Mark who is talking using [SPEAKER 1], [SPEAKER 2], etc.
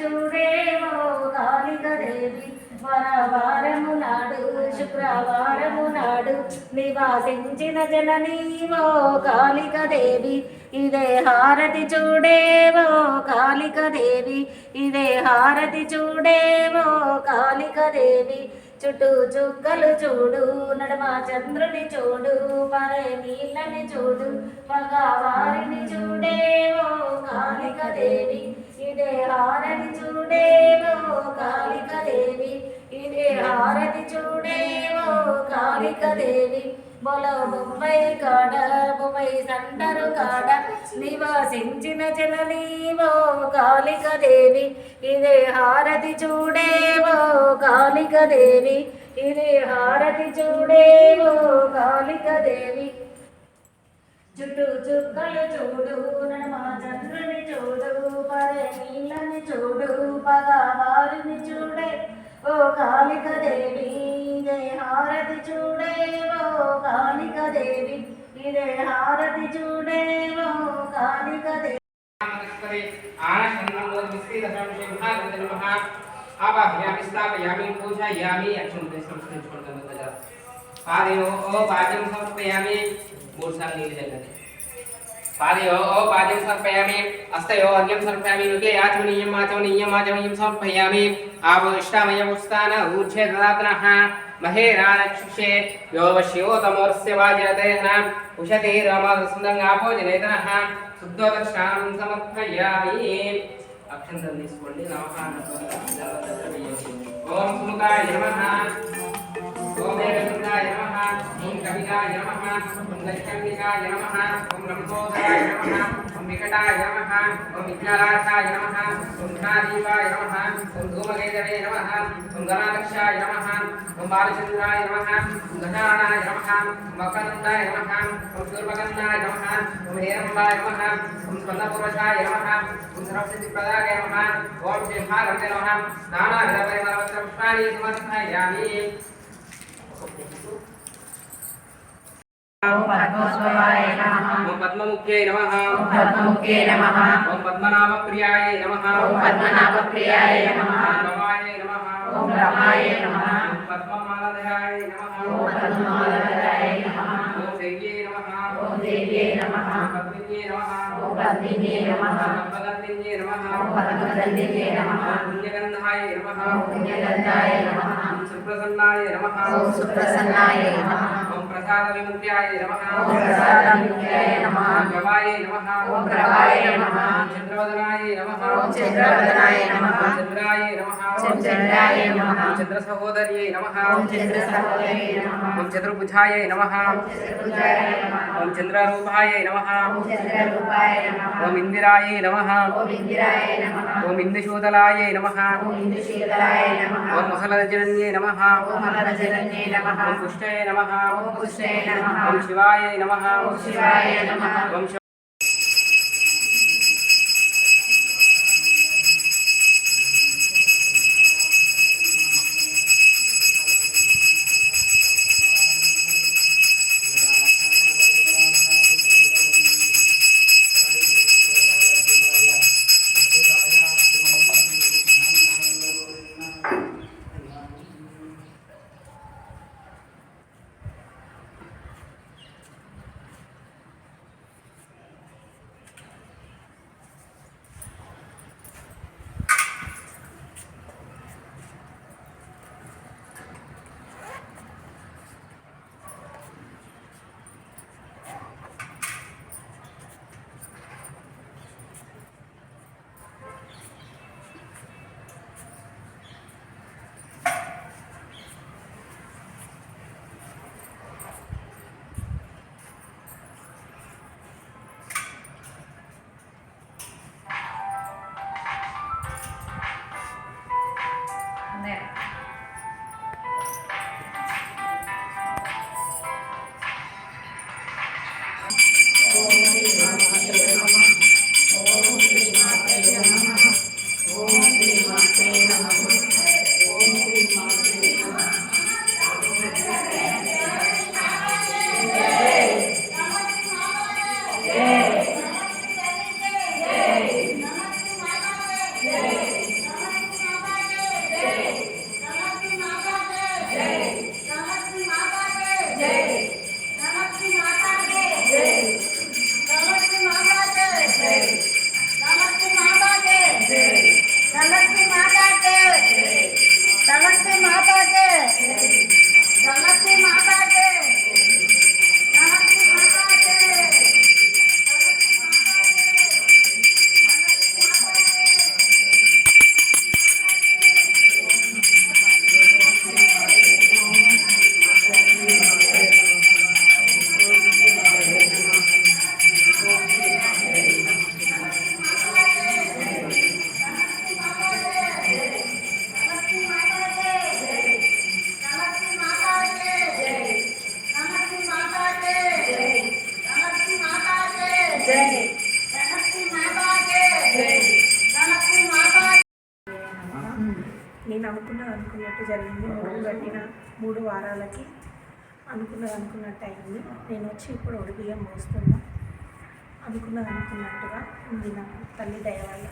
[SPEAKER 1] చూడేవో కాళిక దేవి వారము నాడు శుక్రవారము నాడు నివాసించిన జననీవో కాళిక దేవి ఇదే హారతి చూడేవో కాళిక దేవి ఇదే హారతి చూడేవో కాళిక దేవి చుట్టూ చుక్కలు చూడు నడమ చంద్రుని చూడు పరే నీళ్ళని చూడు మగవారిని చూడేవో కాళిక దేవి ఇదే హారతి చూడేవో కాళిక దేవి ఇదే హారతి చూడేవో కాళిక దేవి బొల బొంబై కాడ బొంబై సండరు కాడ నివాసించిన జననీవో కాళిక దేవి ఇదే హారతి చూడేవో కాళిక దేవి ఇదే హారతి చూడేవో కాళిక దేవి చుట్టూ చుక్కలు చూడు నడమ చంద్రుని చూడు పరే నీళ్ళని చూడు పగవారిని చూడే ఓ కాళిక దేవి ఇదే హారతి చూడేవో కాళిక దేవి ఇదే హారతి చూడేవో కాళిక దేవి
[SPEAKER 2] ఆవాహయామి స్థాపయామి పూజయామి అక్షంతే సంస్కరించుకుంటాను కదా పాదయో ఓ పాద్యం సమర్పయామి మూడు సార్లు నీళ్ళు చల్లండి పాదయో ఓ పాద్యం సమర్పయామి హస్తయో అర్ఘ్యం సమర్పయామి యుగే ఆచమనీయం ఆచమనీయం ఆచమనీయం సమర్పయామి ఆవో ఇష్టామయ ఉత్స్థాన ఊర్ధ్వే దదాతనః మహేరానక్షుషే యో వశ్యోతమోర్స్య వాజయతేన ఉషతే రామసుందరం ఆపో జనేతనః శుద్ధోదక్షాం సమర్పయామి అక్షంతలు తీసుకోండి ఓం సుముఖాయ నమః ఓం ఏకదంతాయ నమః ఓం కవిగాయ నమః ఓం దక్షిణాయ నమః ఓం రంభోదరాయ నమః ఓం వికటాయ నమః ఓం విఘ్నరాజాయ నమః ఓం ఘనాదీపాయ నమః ఓం ధూమకేతవే నమః ఓం గణాధ్యక్షాయ నమః ఓం బాలచంద్రాయ నమః ఓం గజానాయ నమః ఓం వక్రతుండాయ నమః ఓం శూర్పకర్ణాయ నమః ఓం హేరంబాయ నమః ఓం స్కందపూర్వజాయ నమః ఓం సర్వసిద్ధిప్రదాయ నమః ఓం సింహాగంతే నమః నానావిధపరిమళవస్త్రపుష్పాణి సమర్పయామి
[SPEAKER 3] ఓం పద్మోద్భవాయ నమః
[SPEAKER 2] ఓం పద్మముఖ్యై నమః
[SPEAKER 3] ఓం పద్మముఖ్యై నమః
[SPEAKER 2] ఓం పద్మనాభప్రియాయ నమః
[SPEAKER 3] ఓం పద్మనాభప్రియాయ నమః
[SPEAKER 2] రమాయ నమః
[SPEAKER 3] ఓం రమాయ నమః
[SPEAKER 2] ఓం పద్మమాలధరాయ నమః
[SPEAKER 3] ఓం పద్మమాలధరాయ నమః
[SPEAKER 2] ఓం దేవ్యై నమః
[SPEAKER 3] ఓం దేవ్యై నమః
[SPEAKER 2] పద్మిన్యై నమః
[SPEAKER 3] ఓం పద్మిన్యై నమః
[SPEAKER 2] పద్మగంధిన్యై నమః
[SPEAKER 3] ఓం పద్మగంధిన్యై నమః
[SPEAKER 2] ఓం పుణ్యగంధాయ నమః
[SPEAKER 3] ఓం పుణ్యగంధాయ నమః
[SPEAKER 2] ఓం సుప్రసన్నాయ నమః
[SPEAKER 3] ఓం సుప్రసన్నాయ నమః
[SPEAKER 2] ఓం ప్రసాద విముక్త్యాయ నమః
[SPEAKER 3] ఓం ప్రసాద విముక్త్యాయ నమః
[SPEAKER 2] ఓం ప్రవాయ నమః
[SPEAKER 3] ఓం ప్రవాయ నమః
[SPEAKER 2] ఓం చంద్రవదనాయ నమః
[SPEAKER 3] ఓం చంద్రవదనాయ నమః
[SPEAKER 2] ఓం చంద్రాయ నమః
[SPEAKER 3] ఓం చంద్రాయ నమః
[SPEAKER 2] ఓం చంద్ర సహోదర్యై నమః
[SPEAKER 3] ఓం చంద్ర సహోదర్యై నమః
[SPEAKER 2] ఓం చతుర్భుజాయ నమః
[SPEAKER 3] ఓం చతుర్భుజాయ నమః
[SPEAKER 2] ఓం చంద్రరూపాయ నమః
[SPEAKER 3] ఓం చంద్రరూపాయ నమః
[SPEAKER 2] ఓం ఇందిరాయ నమః
[SPEAKER 3] ఓం ఇందిరాయ నమః
[SPEAKER 2] ఓం ఇందుశూదలాయ నమః
[SPEAKER 3] ఓం ఇందుశీతలాయ నమః
[SPEAKER 2] ఓం ముసలజనన్యై నమః
[SPEAKER 3] ఓం మలరజనన్యై నమః
[SPEAKER 2] ఓం పుష్టాయ నమః
[SPEAKER 3] ఓం పుష్టాయ నమః
[SPEAKER 2] ఓం శివాయ నమః
[SPEAKER 3] ఓం శివాయ నమః
[SPEAKER 2] ఓం
[SPEAKER 1] అనుకున్నట్టు జరిగింది. మొదలు పెట్టిన 3 వారాలకి అనుకున్నట్టు అయింది. నేను వచ్చి ఇప్పుడు బియ్యం మోస్తున్నా. అనుకున్నట్టుగా ఉంది నాకు తల్లి దయ వల్ల.